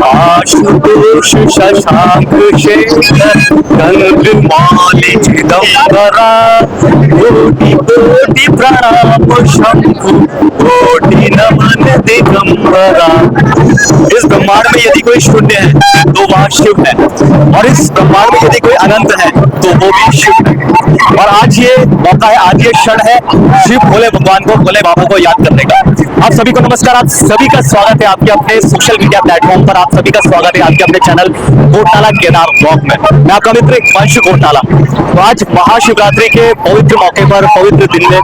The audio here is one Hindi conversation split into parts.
आशुतोष शशांक शेखर गंगमाल चिदंबरा कोटि कोटि प्रणाम शंभु कोटि नमन दिगंबरा। इस ब्रह्मांड में यदि कोई शून्य है तो वह शिव है, और इस ब्रह्मांड में यदि कोई अनंत है तो वो भी शिव है। और आज ये मौका है, आज ये क्षण है शिव भोले भगवान को, भोले बाबा को याद करने का। आप सभी को नमस्कार, आप सभी का स्वागत है आपके अपने सोशल मीडिया प्लेटफॉर्म पर। आप सभी का स्वागत है आपके अपने चैनल घोटाला केदार ब्लॉग में। मैं आपका मित्र हिमांशु घोटाला। तो आज महाशिवरात्रि के पवित्र मौके पर, पवित्र दिन में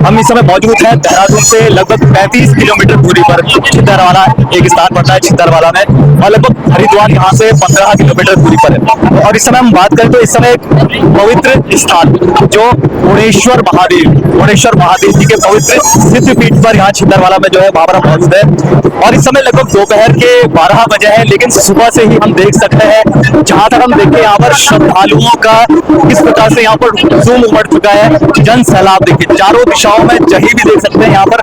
हम इस समय मौजूद हैं देहरादून से लगभग 35 किलोमीटर दूरी पर छिंदरवाला एक स्थान पड़ता है छिंदरवाला में, और लगभग हरिद्वार यहाँ से 15 किलोमीटर दूरी पर है। और इस समय हम बात करें तो इस समय एक पवित्र स्थान जो ओणेश्वर महादेव जी के पवित्र सिद्ध पीठ पर यहाँ छिंदरवाला में जो है वहां पर मौजूद है। और इस समय लगभग दोपहर के 12 बजे है, लेकिन सुबह से ही हम देख सकते हैं, जहां तक हम देखें यहाँ पर श्रद्धालुओं का किस प्रकार से यहाँ पर हुजूम उमड़ चुका है। जन सैलाब देखिए, चारों दिशाओं में जहीं भी देख सकते हैं यहाँ पर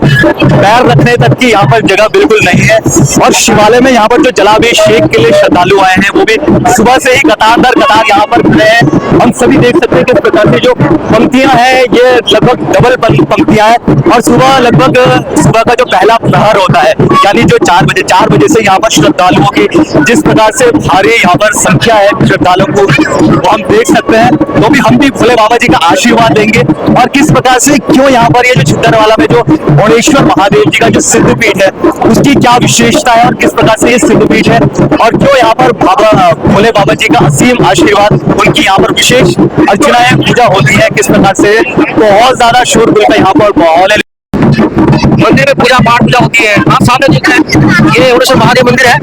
पैर रखने तक की यहाँ पर जगह बिल्कुल नहीं है। और शिवालय में यहाँ पर जो जलाभिषेक के लिए श्रद्धालु आए हैं वो भी सुबह से ही कतार दर कतार यहाँ पर खड़े हैं। हम सभी देख सकते हैं किस प्रकार से जो पंक्तियां हैं ये लगभग डबल पंक्तियां हैं। और सुबह का जो पहला प्रहर होता है, यानी जो 4 बजे से यहाँ पर श्रद्धालुओं की जिस प्रकार से भारी यहाँ पर संख्या है श्रद्धालुओं को, वो हम देख सकते हैं। तो भी हम भी भोले बाबा जी का आशीर्वाद देंगे, और किस प्रकार से क्यों यहाँ पर ये जो छिंदरवाला में जो ओणेश्वर महादेव जी का जो सिद्ध पीठ है उसकी क्या विशेषता है, और किस प्रकार से ये सिद्ध पीठ है, और क्यों यहाँ पर भोले बाबा जी का असीम आशीर्वाद, उनकी यहाँ पर विशेष अर्चनाएं पूजा होती है, किस प्रकार से बहुत ज्यादा शोरगुल का यहाँ पर माहौल है। मंदिर में पूजा पाठ पूजा होती है। आप सामने देख रहे हैं ये ओणेश्वर महादेव मंदिर है,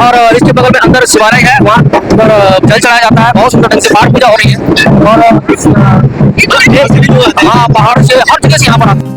और इसके बगल में अंदर शिवालय है, वहाँ पर जल चढ़ाया जाता है। बहुत सुंदर ढंग से पाठ पूजा हो रही है, और हाँ पहाड़ से हर जगह से यहाँ पर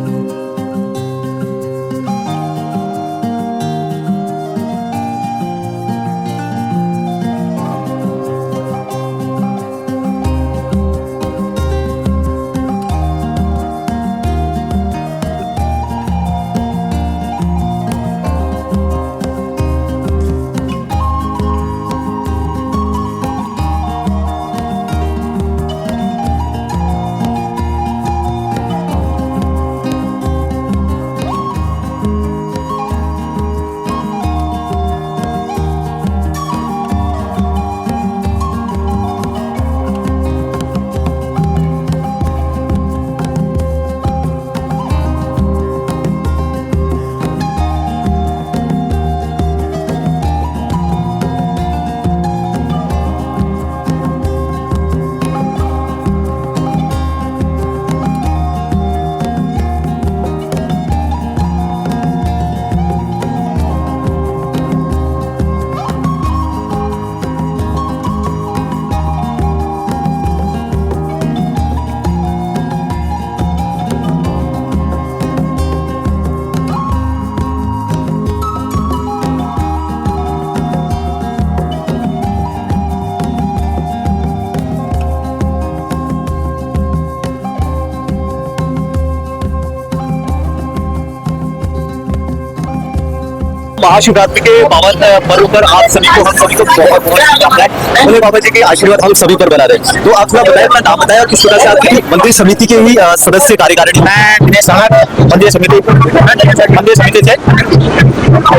महाशिवरात्रि के पावन पर्व पर आप सभी को, हम सभी को बहुत बहुत शुभकामनाएं। भोले बाबा जी के आशीर्वाद हम सभी पर बना रहे। तो आप थोड़ा बताएं, अपना नाम बताएं, और किस तरह से आपकी मंदिर समिति के ही सदस्य कार्यकारिणी। मैं दिनेश साहब, मंदिर समिति से।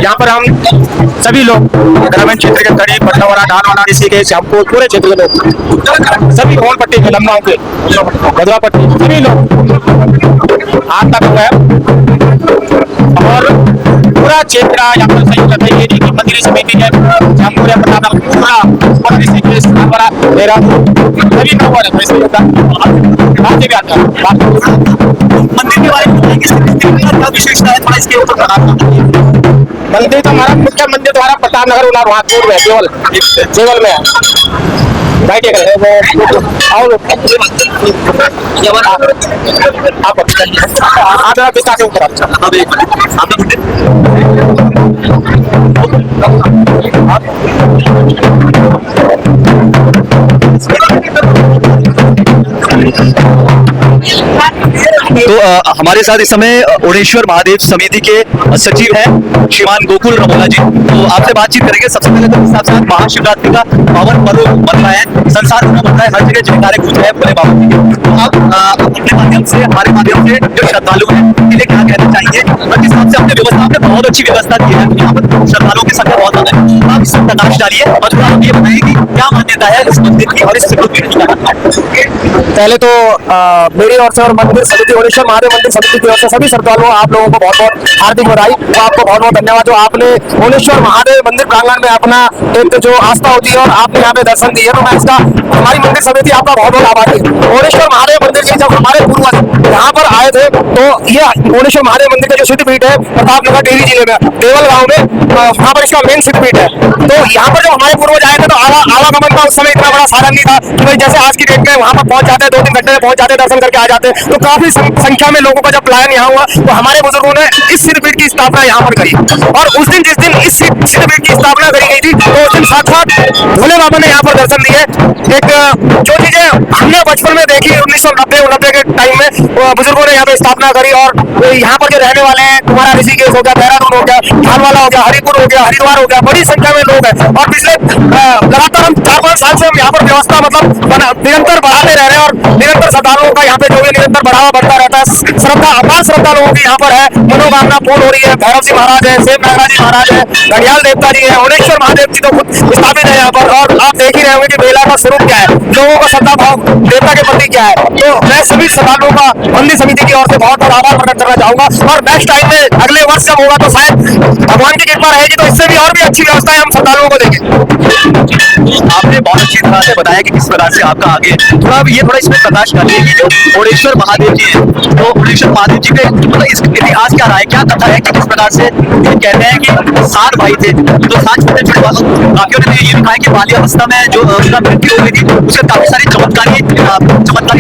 यहाँ पर हम सभी लोग ग्रामीण क्षेत्र के करीब पटनावाड़ा, डालवाड़ा, ऋषिकेश, श्यामपुर, पूरे क्षेत्र के लोग, सभी भवन पट्टी के लखनऊ के गदवा पट्टी सभी लोग आज तक हुआ है, और पूरा क्षेत्र यहाँ पर संयुक्त है। मंदिर समिति है श्यामपुर, पूरा ऋषिकेश, डालवाड़ा, देहरादून सभी लोगों ने पैसे होता है भी आता है। मंदिर के बारे में क्या विशेषता है, थोड़ा इसके ऊपर बताना। मंदिर तो हमारा मुख्य मंदिर तो हमारा प्रताप नगर उलारवादपुर में केवल में है। बैठिए और आप पिता के ऊपर तो हमारे साथ इस समय ओणेश्वर महादेव समिति के सचिव हैं श्रीमान गोकुल रमोला जी। तो आपसे बातचीत करेंगे। सबसे पहले तो हिसाब से महाशिवरात्रि का पावन पर्व बन रहा है, संसार भर में बन रहा है, हर जगह जयकारे गूंज रहे हैं भोले बाबा जी के। तो आप अपने माध्यम से, हमारे माध्यम से जो श्रद्धालु हैं उनके लिए क्या कहना चाहिए? और किस हिसाब से आपने व्यवस्था, आपने बहुत अच्छी व्यवस्था की है, यहाँ पर श्रद्धालुओं की संख्या बहुत ज्यादा है। आप इस पर प्रकाश डालिए और थोड़ा आप ये बताइए कि क्या मान्यता है इस मंदिर की और इस सिद्धपीठ की। पहले तो मेरी ओर से और मंदिर समिति, ओणेश्वर महादेव मंदिर समिति की ओर से सभी श्रद्धालुओं, आप लोगों को बहुत बहुत हार्दिक बधाई। तो आपको बहुत बहुत धन्यवाद जो आपने ओणेश्वर महादेव मंदिर प्रांगण में अपना एक जो आस्था होती है और आपने यहाँ पे दर्शन दिए, तो मैं इसका, हमारी मंदिर समिति आपका बहुत बहुत आभारी है। ओणेश्वर महादेव मंदिर की जब हमारे पूर्वज यहाँ पर आए थे, तो ये ओणेश्वर महादेव मंदिर का जो सिद्धपीठ है प्रतापनगर टिहरी जिले में देवल गाँव में, वहाँ पर इसका मेन सिद्धपीठ है। तो यहाँ पर जब हमारे पूर्वज आए थे तो आवागमन का उस समय इतना बड़ा साधन नहीं था कि भाई जैसे आज की डेट में वहाँ पर पहुंच जाते हैं, 2-3 घंटे में पहुंच जाते हैं, दर्शन करके आ जाते हैं। तो काफी संख्या में लोगों का जब प्लान यहाँ हुआ तो हमारे बुजुर्गों ने इस सिद्धपीठ की स्थापना यहाँ पर करी। और उस दिन, जिस दिन इस सिद्धपीठ की स्थापना करी गई थी, तो उस दिन साक्षात भोले बाबा ने यहाँ पर दर्शन दिए। एक जो चीजें हमने बचपन में देखी 1990 के टाइम में, बुजुर्गों ने यहाँ पे स्थापना करी। और यहाँ पर जो रहने वाले हैं, तुम्हारा ऋषिकेश हो गया, देहरादून हो गया, थानवाला हो गया, हरिपुर हो गया, हरिद्वार हो गया, बड़ी संख्या में लोग हैं। और पिछले लगातार हम 4-5 साल से हम यहाँ पर व्यवस्था मतलब निरंतर बढ़ाते रह रहे हैं। और निरंतर श्रद्धालुओं का यहाँ पे जो भी निरंतर बढ़ावा बढ़ता रहता है। श्रद्धा, अपार श्रद्धा लोगों की यहाँ पर है, मनोकामना पूर्ण हो रही है। भैरव जी महाराज है, सेम नागराज जी महाराज है, घड़ियाल देवता जी है, ओणेश्वर महादेव जी तो खुद स्थापित है यहाँ पर। और आप देख ही रहे होंगे कि बेला का स्वरूप क्या है, लोगों का श्रद्धा भाव देवता के प्रति क्या है। तो मैं सभी श्रद्धालुओं का मंदिर समिति की ओर से बहुत बहुत आभार प्रकट करना चाहूंगा। और नेक्स्ट टाइम में अगले वर्ष जब होगा तो शायद भगवान की कृपा रहेगी तो इससे भी और भी अच्छी व्यवस्थाएं हम श्रद्धालुओं को देंगे। आपने बहुत अच्छी तरह से बताया कि किस प्रकार से आपका आगे थोड़ा इसमें प्रकाश डालिए कि जो ओणेश्वर महादेव जी हैं, तो ओणेश्वर महादेव जी के मतलब इस इतिहास क्या रहा है, क्या कथा है कि किस प्रकार से ये कहते हैं कि 7 भाई थे, तो 7 छोटे बाकियों ने ये लिखा है कि बाल्यावस्था में जो उनका मृत्यु हो गई थी, उसके काफी सारी चमत्कारी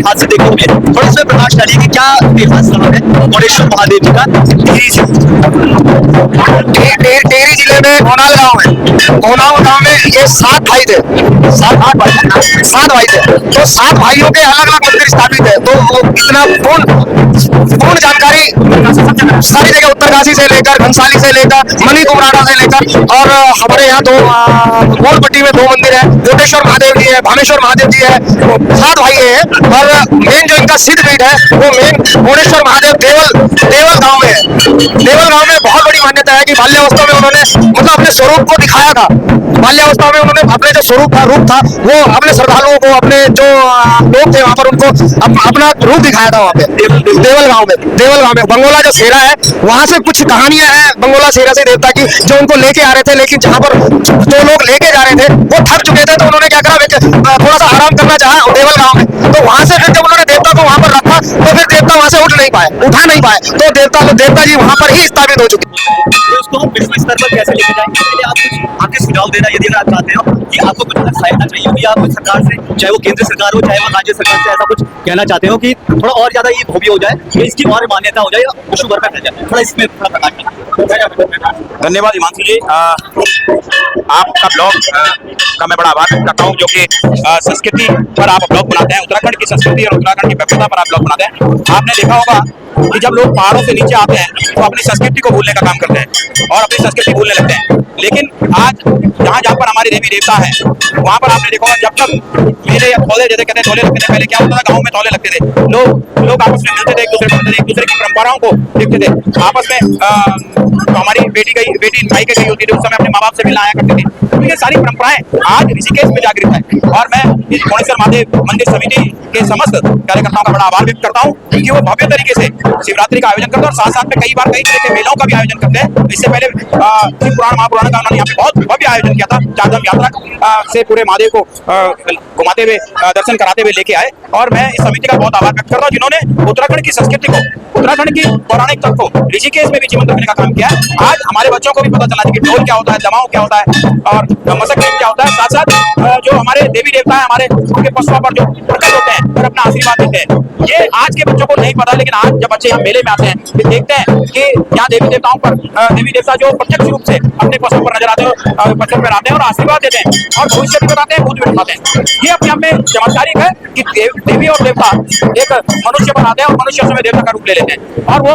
हादसे देखने को मिले। थोड़ा इसमें प्रकाश डालिए कि क्या इतिहास रहा है ओणेश्वर महादेव जी का। टिहरी जिले में कोनाल गाँव है, कोनाल गाँव में ये 7 भाई थे, 7 भाई थे। तो 7 भाइयों के अलग अलग मंदिर स्थापित है। तो इतना पूर्ण जानकारी सारी जगह, उत्तरकाशी से लेकर, घनसाली से लेकर, मनी कुमराड़ा से लेकर, और हमारे यहाँ 2 गोलपट्टी में 2 मंदिर है, कोटेश्वर महादेव जी है, भामेश्वर महादेव जी है। 7 भाई हैं। और मेन जो इनका सिद्धपीठ है वो मेन ओणेश्वर महादेव देवल गाँव में है। देवल गाँव में बहुत बड़ी मान्यता है कि बाल्यावस्था में उन्होंने मतलब अपने स्वरूप को दिखाया था। बाल्यावस्था में उन्होंने अपने जो स्वरूप था, रूप था, वो अपने श्रद्धालुओं को, अपने जो लोग थे वहाँ पर, उनको अपना रूप दिखाया था वहाँ पे देवल गाँव में। बंगोला जो सेरा है, वहाँ से कुछ कहानियां हैं बंगोला सेरा से देवता की, जो उनको लेके आ रहे थे। लेकिन जहाँ पर जो लोग लेके जा रहे थे वो थक चुके थे, तो उन्होंने क्या करा, थोड़ा सा आराम करना चाहा देवल गाँव में। तो वहाँ से फिर जब उन्होंने देवता को वहाँ पर रखा, तो फिर देवता वहाँ से उठा नहीं पाए। तो देवता जी वहाँ पर ही स्थापित हो चुके। तो इसको हम विश्व स्तर पर कैसे लेके जाएंगे, इसके लिए आप कुछ आपके सुझाव देना, यदि अगर आप चाहते हो कि आपको कुछ सहायता चाहिए होगी, आप सरकार से, चाहे वो केंद्र सरकार हो चाहे वो राज्य सरकार से, ऐसा कुछ कहना चाहते हो कि थोड़ा और ज्यादा ये भव्य हो जाए, कि इसकी और मान्यता हो जाए, विश्व भर में फैल जाए, थोड़ा इसमें थोड़ा प्रकाश डालिए। धन्यवाद हिमांशु जी। आपका ब्लॉग का मैं बड़ा आभार व्यक्त करता हूँ, जो कि संस्कृति पर आप ब्लॉग बनाते हैं, उत्तराखंड की संस्कृति और उत्तराखंड की भव्यता पर आप ब्लॉग बनाते हैं। आपने देखा होगा कि जब लोग पहाड़ों से नीचे आते हैं तो अपनी संस्कृति को भूलने का काम करते हैं और अपनी संस्कृति भूलने लगते हैं। लेकिन आज जहाँ पर हमारे देवी देवता हैं, वहाँ पर आपने देखा होगा, जब तक मेले या थौले, जैसे कहते हैं थौले लगते थे, पहले क्या होता था, गाँव में थौले लगते थे, लोग आपस में मिलते थे, एक दूसरे की परंपराओं को देखते थे। आपस में हमारी बेटी भाई के गई होती थी, उस समय अपने माँ बाप से मिलना आया करते थे। तो ये सारी परंपराएं आज ऋषिकेश में जागृत है। और मैं इस ओणेश्वर महादेव मंदिर समिति के समस्त कार्यकर्ताओं का बड़ा आभार व्यक्त करता हूँ, क्योंकि वो भव्य तरीके से शिवरात्रि का आयोजन करते हैं और साथ साथ में कई बार कई तरह के मेलों का भी आयोजन करते हैं। इससे पहले शिव पुराण महापुराण का उन्होंने यहाँ पे बहुत भव्य आयोजन किया था, 4 धाम यात्रा से पूरे महादेव को घुमाते हुए, दर्शन कराते हुए लेके आए। और मैं इस समिति का बहुत आभार व्यक्त करता हूँ, जिन्होंने उत्तराखंड की संस्कृति को, उत्तराखंड की पौराणिक तत्व को ऋषिकेश में भी जीवंत रखने का काम किया है। आज हमारे बच्चों को भी पता चला कि ढोल क्या होता है, दमाऊ क्या होता है और मसक क्या होता है। साथ साथ जो हमारे देवी देवता है, हमारे उनके पशुओं पर जो प्रकट होते हैं और अपना आशीर्वाद देते हैं, ये आज के बच्चों को नहीं पता। लेकिन आज जब बच्चे यहाँ मेले में आते हैं, फिर देखते हैं कि यहाँ देवी देवताओं पर देवी देवता जो प्रत्यक्ष रूप से अपने पशुओं पर नजर आते हैं, पशुओं पर आते हैं और आशीर्वाद देते हैं और भविष्य भी बताते हैं, भूत भी बताते हैं। ये अपने आप में चमत्कारिक है कि देवी और देवता एक मनुष्य पर आते हैं और मनुष्य समय देवता का रूप ले लेते हैं और वो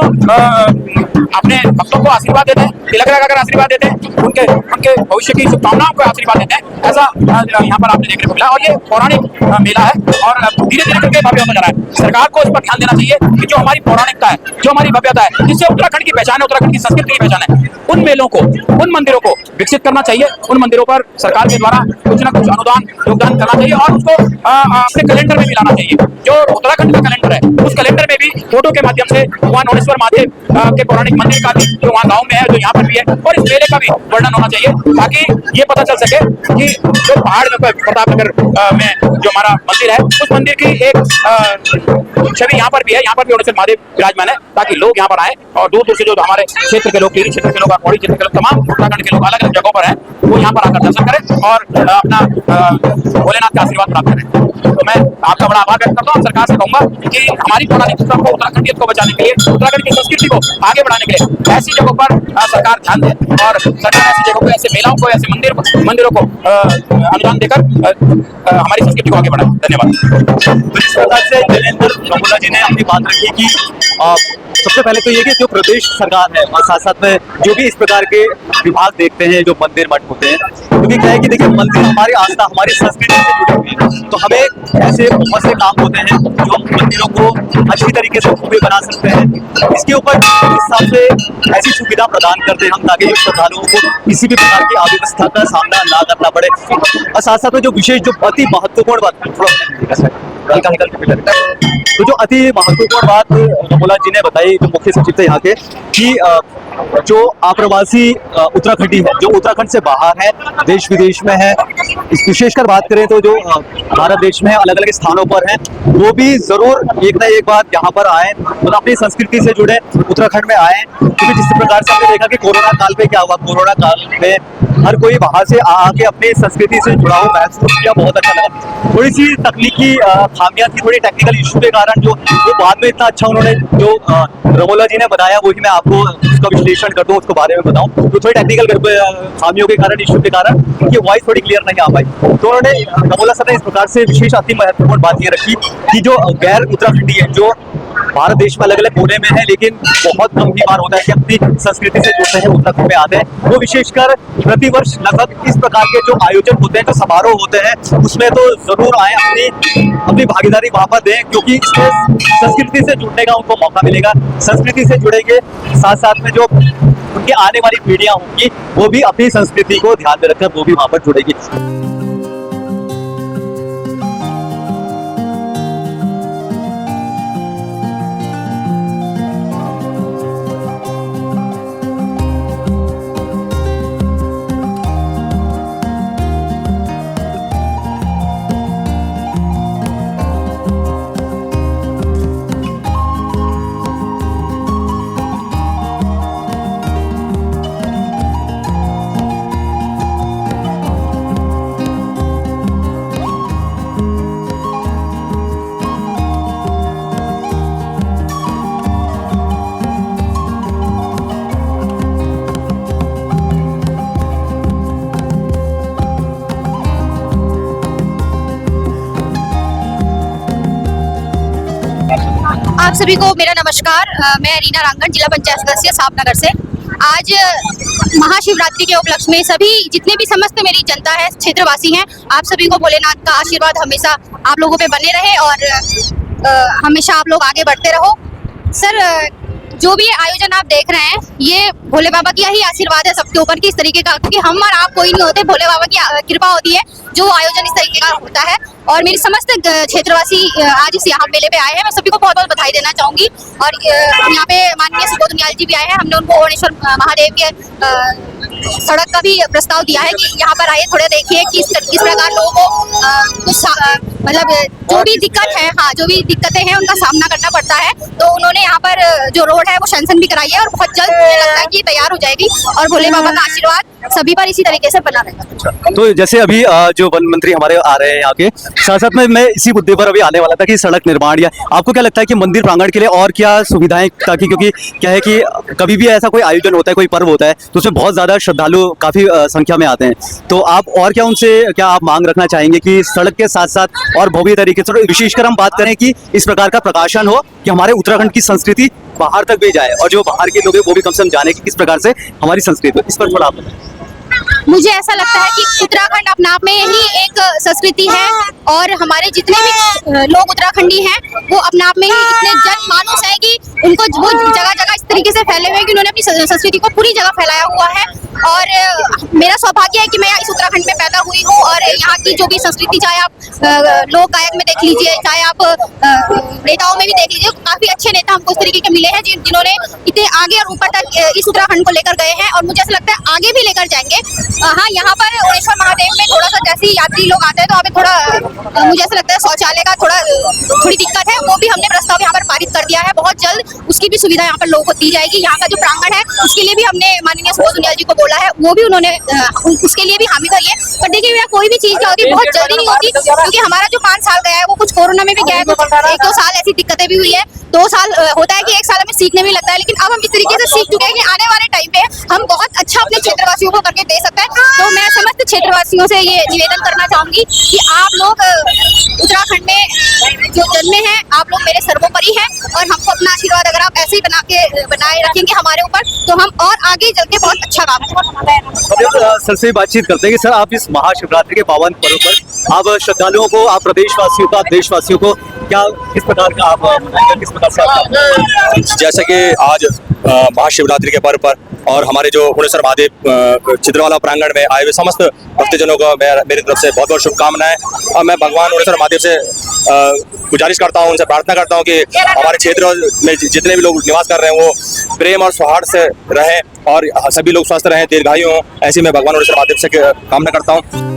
अपने भक्तों को आशीर्वाद देते हैं, तिलक लगाकर आशीर्वाद देते हैं, उनके उनके भविष्य की शुभकामनाओं को आशीर्वाद देते हैं। ऐसा यहाँ पर आपने देखने को मिला और ये पौराणिक मेला है और धीरे धीरे करके भव्य होता जा रहा है। सरकार को इस पर ध्यान देना चाहिए कि जो हमारी पौराणिकता है, जो हमारी भव्यता है, जिससे उत्तराखंड की पहचान है, उत्तराखंड की संस्कृति की पहचान है, उन मेलों को, उन मंदिरों को विकसित करना चाहिए। उन मंदिरों पर सरकार के द्वारा कुछ ना कुछ अनुदान योगदान करना चाहिए और उसको अपने कैलेंडर में भी लाना चाहिए। जो उत्तराखंड का कैलेंडर है, उस कैलेंडर में भी फोटो के माध्यम से भगवान ओणेश्वर महादेव के पौराणिक मंदिर का भी जो वहाँ गाँव में है, जो यहाँ पर भी है, और इस मेले का भी वर्णन होना चाहिए ताकि ये पता चल सके कि जो पहाड़ में प्रतापनगर में जो हमारा मंदिर है, उस मंदिर की एक छवि यहाँ पर भी है। यहाँ पर भी ओणेश्वर महादेव विराजमान है ताकि लोग यहाँ पर आए और दूर दूर से जो हमारे क्षेत्र के लोग, टिहरी क्षेत्र के लोग और पौड़ी क्षेत्र के लोग, तमाम उत्तराखंड के लोग अलग अलग जगहों पर हैं, वो यहाँ पर आकर दर्शन करें और अपना भोलेनाथ का आशीर्वाद प्राप्त करें। तो मैं आपका बड़ा आभार व्यक्त करता हूँ। सरकार से कहूंगा कि हमारी पौराणिकता को, उत्तराखंडियत को बचाने के लिए, उत्तराखंड की संस्कृति को आगे बढ़ाने के लिए ऐसी जगहों पर सरकार ध्यान दे और सरकार ऐसी जगहों को, ऐसे मेलाओं को, ऐसे मंदिरों को अनुदान देकर हमारी संस्कृति को आगे बढ़ाए। धन्यवाद। इस प्रकार से नरेंद्र रमोला जी ने अपनी बात रखी कि सबसे पहले तो ये कि जो प्रदेश सरकार है और साथ साथ में जो भी इस प्रकार के विभाग देखते हैं, जो मंदिर मठ होते हैं, क्योंकि क्या है कि देखिए मंदिर हमारी आस्था, हमारी संस्कृति से जुड़े हुए हैं, तो हमें ऐसे बहुत से काम होते हैं जो मंदिरों को अच्छी तरीके से भव्य बना सकते हैं। इसके ऊपर इस हिसाब से ऐसी सुविधा प्रदान करते हैं हम ताकि श्रद्धालुओं को किसी भी प्रकार की अव्यवस्था का सामना ना करना पड़े। और साथ साथ में जो विशेष, जो अति महत्वपूर्ण बात, तो जो अति महत्वपूर्ण बात रमोला जी ने बताई, जो मुख्य सचिव थे यहाँ के, कि जो आप्रवासी उत्तराखंडी है, जो उत्तराखंड से बाहर है, देश विदेश में है, इस विशेषकर बात करें तो जो भारत देश में अलग अलग स्थानों पर हैं, वो भी जरूर एक ना एक बार यहाँ पर आए और अपनी संस्कृति से जुड़े उत्तराखंड में आए। क्योंकि जिस प्रकार से हमने देखा कि कोरोना काल में क्या हुआ, कोरोना काल में हर कोई बाहर से आके अपनी संस्कृति से जुड़ा हुआ महसूस किया, बहुत अच्छा लगा। थोड़ी सी तकनीकी खामियां थी, थोड़ी टेक्निकल इशू के कारण जो बाद में इतना अच्छा उन्होंने जो रमोला जी ने बताया, वही मैं आपको उसका विश्लेषण कर दूं, उसके बारे में बताऊं। तो थोड़ी टेक्निकल खामियों के कारण, इशू के कारण उनकी वॉइस थोड़ी क्लियर नहीं आ पाई। तो उन्होंने, रमोला सर ने इस प्रकार से विशेष अति महत्वपूर्ण बात ये रखी कि जो गैर उत्तराखंडी है, जो भारत देश में अलग अलग कोने में है, लेकिन बहुत कम ही बार होता है कि अपनी संस्कृति से जुड़ते हैं, उत्तराखंड में आते हैं, वो विशेषकर प्रतिवर्ष लगभग इस प्रकार के जो आयोजन होते हैं, जो समारोह होते हैं, उसमें तो जरूर आए, अपनी भागीदारी वहां पर दें, क्योंकि इसमें संस्कृति से जुड़ने का उनको मौका मिलेगा। संस्कृति से जुड़ेंगे, साथ साथ में जो उनकी आने वाली पीढ़ियां होंगी, वो भी अपनी संस्कृति को ध्यान में रखकर वो भी वहां पर जुड़ेगी। आप सभी को मेरा नमस्कार। मैं रीना रांगण, जिला पंचायत सदस्य सापनगर से। आज महाशिवरात्रि के उपलक्ष्य में सभी जितने भी समस्त मेरी जनता है, क्षेत्रवासी हैं, आप सभी को भोलेनाथ का आशीर्वाद हमेशा आप लोगों पे बने रहे और हमेशा आप लोग आगे बढ़ते रहो। सर, जो भी आयोजन आप देख रहे हैं, ये भोले बाबा की ही आशीर्वाद है सबके ऊपर कि इस तरीके का, क्योंकि हम और आप कोई नहीं होते, भोले बाबा की कृपा होती है जो आयोजन इस तरीके का होता है। और मेरी समस्त क्षेत्रवासी आज इस यहाँ मेले पे आए हैं, मैं सभी को बहुत बहुत बधाई देना चाहूंगी। और यहाँ पे माननीय सुबोध उनियाल जी भी आए हैं, हमने उनको ओणेश्वर महादेव के सड़क का भी प्रस्ताव दिया है कि यहाँ पर आइए, थोड़े देखिए कि किस प्रकार लोगों को कुछ मतलब जो भी दिक्कत है, हाँ, जो भी दिक्कतें हैं उनका सामना करना पड़ता है। तो उन्होंने यहाँ पर जो रोड है वो सैंक्शन भी कराई है और बहुत जल्द मुझे लगता है कि तैयार हो जाएगी और भोले बाबा का आशीर्वाद सभी पर इसी तरीके से बना रहेगा। तो जैसे अभी जो वन मंत्री हमारे आ रहे हैं यहाँ के, साथ साथ में मैं इसी मुद्दे पर अभी आने वाला था कि सड़क निर्माण, या आपको क्या लगता है कि मंदिर प्रांगण के लिए और क्या सुविधाएं, ताकि क्योंकि क्या है कि कभी भी ऐसा कोई आयोजन होता है, कोई पर्व होता है, तो उसमें बहुत ज़्यादा श्रद्धालु काफ़ी संख्या में आते हैं, तो आप और क्या उनसे क्या आप मांग रखना चाहेंगे कि सड़क के साथ साथ और भव्य तरीके से, विशेषकर हम बात करें कि इस प्रकार का प्रकाशन हो कि हमारे उत्तराखंड की संस्कृति बाहर तक भी जाए और जो बाहर के लोग हैं वो भी कम से कम जाने कि किस प्रकार से हमारी संस्कृति हो, इस पर थोड़ा आप बताएं। मुझे ऐसा लगता है कि उत्तराखंड अपने आप में ही एक संस्कृति है और हमारे जितने भी लोग उत्तराखंडी हैं वो अपने आप में ही इतने जनमानस है कि उनको वो जगह जगह इस तरीके से फैले हुए हैं कि उन्होंने अपनी संस्कृति को पूरी जगह फैलाया हुआ है। और मेरा सौभाग्य है कि मैं इस उत्तराखंड में पैदा हुई हूँ और यहाँ की जो भी संस्कृति, चाहे आप लोक गायक में देख लीजिए, चाहे आप नेताओं में भी देख लीजिए, काफी अच्छे नेता हमको इस तरीके के मिले हैं जिन्होंने इतने आगे और ऊपर तक इस उत्तराखंड को लेकर गए हैं और मुझे ऐसा लगता है आगे भी लेकर जाएंगे। हाँ, यहाँ पर ओणेश्वर महादेव में थोड़ा सा जैसे ही यात्री लोग आते हैं तो हमें थोड़ा मुझे ऐसा लगता है शौचालय का थोड़ी दिक्कत है, वो भी हमने प्रस्ताव यहाँ पर पारित कर दिया है। बहुत जल्द उसकी भी सुविधा यहाँ पर लोगों को दी जाएगी। यहाँ का जो प्रांगण है उसके लिए भी हमने माननीय सुबोध उनियाल जी को बोला है, वो भी उन्होंने उसके लिए भी हामी भरी है। पर देखिए भैया, कोई भी चीज क्या होती है बहुत जल्दी नहीं होती, क्योंकि हमारा जो 5 साल गया है वो कुछ कोरोना में भी गया है, कुछ 1-2 साल ऐसी दिक्कतें भी हुई है, 2 साल होता है कि 1 साल में सीखने में लगता है, लेकिन अब हम इस तरीके से सीख चुके हैं कि आने वाले टाइम पे हम बहुत अच्छा अपने क्षेत्रवासियों को करके दे सकते हैं। तो मैं समस्त क्षेत्रवासियों से ये निवेदन करना चाहूंगी कि आप लोग उत्तराखंड में जो जन्मे हैं, आप लोग मेरे सर्वोपरि हैं और हमको अपना आशीर्वाद अगर आप ऐसे ही बनाए रखेंगे हमारे ऊपर, तो हम और आगे चल के बहुत अच्छा काम करेंगे। सर से बातचीत करते हैं कि सर आप इस महाशिवरात्रि के पावन पर्व पर आप श्रद्धालुओं को, आप प्रदेशवासियों को, आप देशवासियों को क्या किस प्रकार का आप मनाएंगे, किस प्रकार से आप, जैसे कि आज महाशिवरात्रि के पर्व पर और हमारे जो ओणेश्वर महादेव चित्रवाला प्रांगण में आए हुए समस्त भक्तजनों को मेरी तरफ से बहुत बहुत शुभकामनाएं। और मैं भगवान ओणेश्वर महादेव से गुजारिश करता हूं, उनसे प्रार्थना करता हूं कि हमारे क्षेत्र में जितने भी लोग निवास कर रहे हैं वो प्रेम और सौहार्द से रहें और सभी लोग स्वस्थ रहें, दीर्घायु हों, ऐसी मैं भगवान ओणेश्वर महादेव से कामना करता हूँ।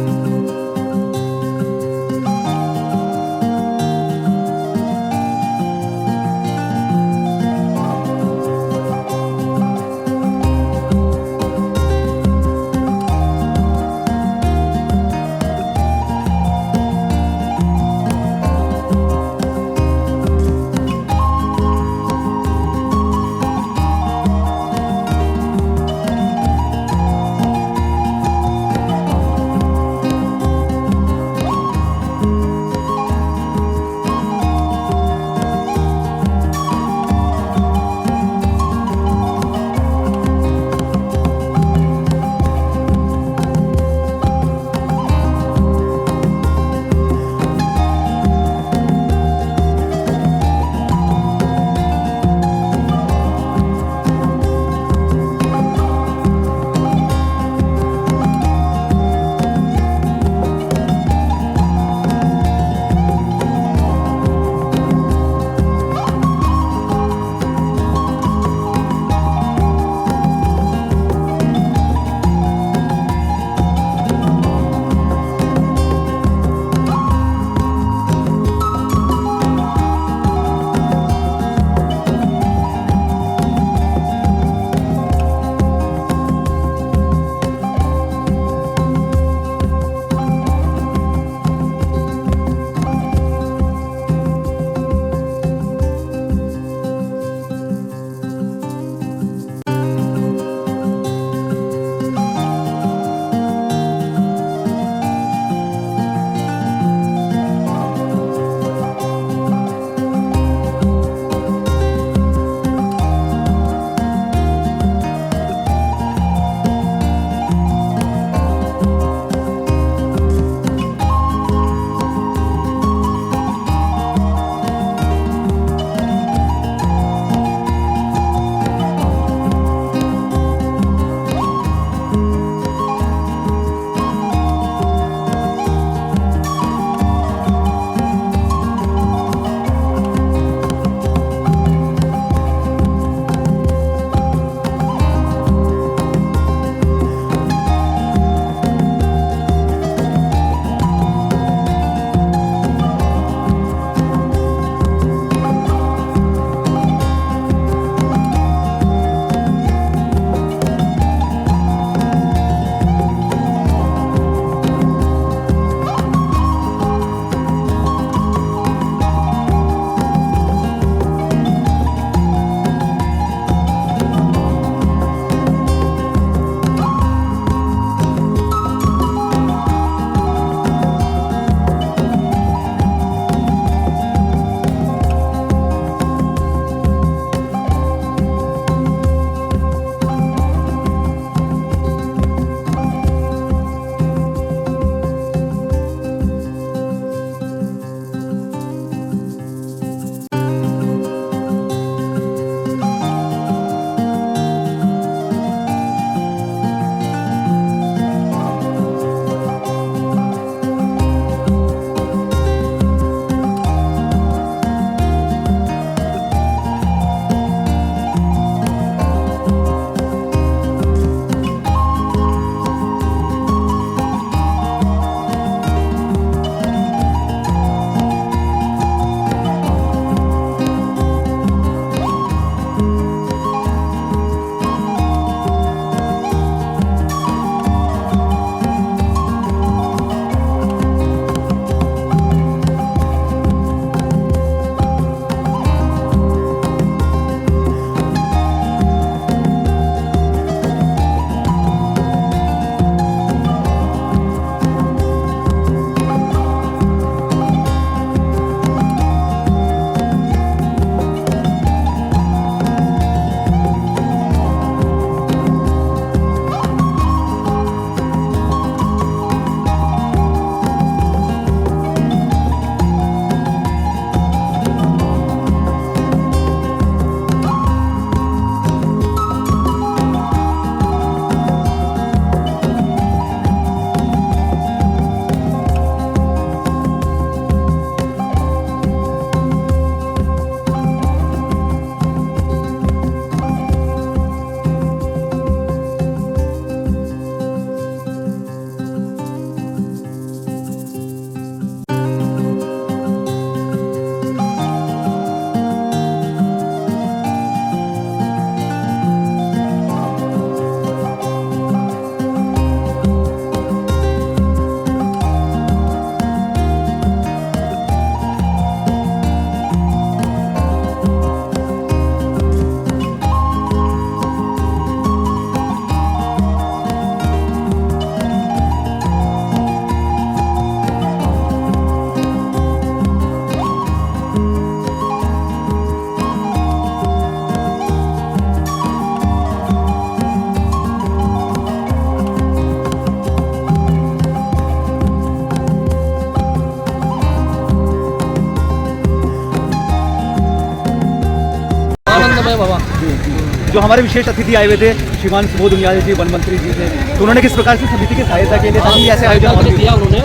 जो हमारे विशेष अतिथि आए हुए थे श्रीमान सुबोध उनियाल जी, वन मंत्री जी थे, तो उन्होंने किस प्रकार से समिति की सहायता के लिए ताकि ऐसे आयोजन और भी दिया उन्होंने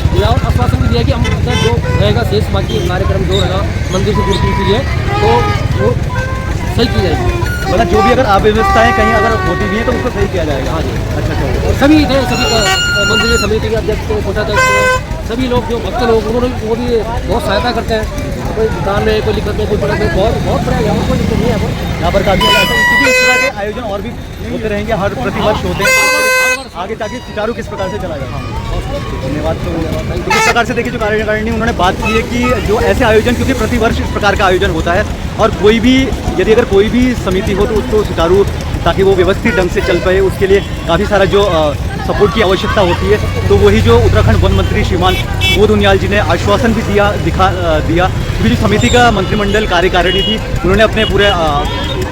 दिया और आश्वासन भी दिया कि हम मतलब जो रहेगा शेष बाकी कार्यक्रम जो रहेगा मंदिर से जुड़ी हुई है तो वो सही की जाएगी। मतलब जो भी अगर अव्यवस्थाएं कहीं अगर होती भी हैं तो उसको सही किया जाएगा। हाँ जी। अच्छा अच्छा। और सभी थे, सभी मंदिर समिति के अध्यक्ष थे, कोषाध्यक्ष थे, सभी लोग जो भक्त लोग उन्होंने वो भी बहुत सहायता करते हैं। कोई दुकान में कोई दिक्कत में कोई पड़ा में बहुत बड़ा यहाँ पर कोई दिक्कत नहीं है यहाँ पर काफी क्योंकि इस तरह के आयोजन और भी होते रहेंगे, हर प्रतिवर्ष होते हैं, आगे ताकि सुचारू किस प्रकार से चला जाए। धन्यवाद। तो इस प्रकार से देखिए जो कार्यकारिणी उन्होंने बात की है कि जो ऐसे आयोजन, क्योंकि प्रतिवर्ष इस प्रकार का आयोजन होता है और कोई भी यदि अगर कोई भी समिति हो तो उसको सुचारू ताकि वो व्यवस्थित ढंग से चल पाए, उसके लिए काफ़ी सारा जो सपोर्ट की आवश्यकता होती है। तो वही जो उत्तराखंड वन मंत्री श्रीमान सुबोध उनियाल जी ने आश्वासन भी दिया क्योंकि जो समिति का मंत्रिमंडल कार्यकारिणी थी उन्होंने अपने पूरे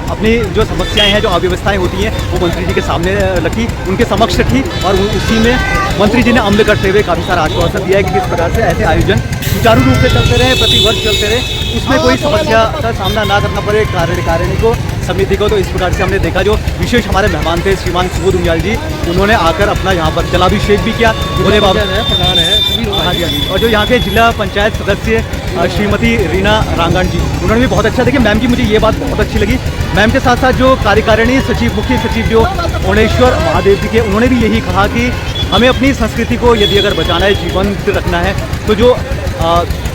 अपनी जो समस्याएं हैं, जो अव्यवस्थाएं होती हैं, वो मंत्री जी के सामने रखी, उनके समक्ष थी और उसी में मंत्री जी ने अमल करते हुए काफ़ी सारा आश्वासन दिया है कि किस प्रकार से ऐसे आयोजन सुचारू रूप से चलते रहे, प्रतिवर्ष चलते रहे, उसमें कोई समस्या का सामना ना करना पड़े कार्यकारिणी को, समिति को। तो इस प्रकार से हमने देखा जो विशेष हमारे मेहमान थे श्रीमान सुबोध उनियाल जी, उन्होंने आकर अपना यहाँ पर जलाभिषेक भी किया। भोले बाबा प्रधान है सभी लोग। हाँ जी। और जो यहाँ के जिला पंचायत सदस्य श्रीमती रीना रांगण जी, उन्होंने भी बहुत अच्छा, देखिए मैम की मुझे ये बात बहुत अच्छी लगी, मैम के साथ साथ जो कार्यकारिणी सचिव, मुख्य सचिव जो ओणेश्वर महादेव जी के, उन्होंने भी यही कहा कि हमें अपनी संस्कृति को यदि अगर बचाना है, जीवंत रखना है, तो जो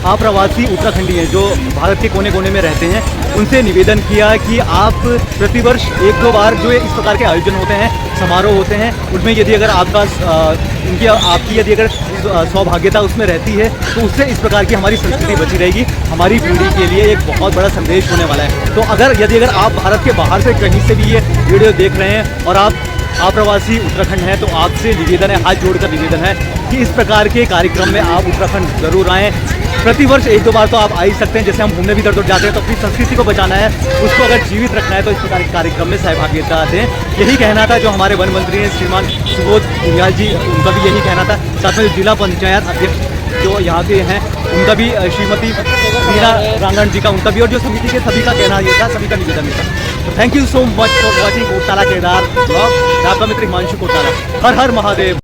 आप्रवासी उत्तराखंडी हैं जो भारत के कोने कोने में रहते हैं, उनसे निवेदन किया कि आप प्रतिवर्ष 1-2 बार जो इस प्रकार के आयोजन होते हैं, समारोह होते हैं, उनमें यदि अगर आपकी यदि अगर सौभाग्यता उसमें रहती है तो उससे इस प्रकार की हमारी संस्कृति बची रहेगी, हमारी पीढ़ी के लिए एक बहुत बड़ा संदेश होने वाला है। तो यदि अगर आप भारत के बाहर से कहीं से भी ये वीडियो देख रहे हैं और आप आप्रवासी उत्तराखंड हैं, तो आपसे निवेदन है, हाथ जोड़कर निवेदन है कि इस प्रकार के कार्यक्रम में आप उत्तराखंड ज़रूर आएँ। प्रतिवर्ष 1-2 बार तो आप आ ही सकते हैं, जैसे हम घूमने भी इधर जाते हैं, तो अपनी संस्कृति को बचाना है, उसको अगर जीवित रखना है तो इस प्रकार के कार्यक्रम में सहभागिता दें। यही कहना था जो हमारे वन मंत्री हैं श्रीमान सुबोध उनियाल जी, उनका भी यही कहना था। साथ में जिला पंचायत अध्यक्ष जो यहाँ के हैं उनका भी, श्रीमती रीना रांगण जी का, उनका भी, और जो समिति के सभी का कहना ये था, सभी का निवेदन था। तो thank you so much for watching Kotala Kedar blog. आपका मित्र हिमांशु कोटाला। हर हर महादेव।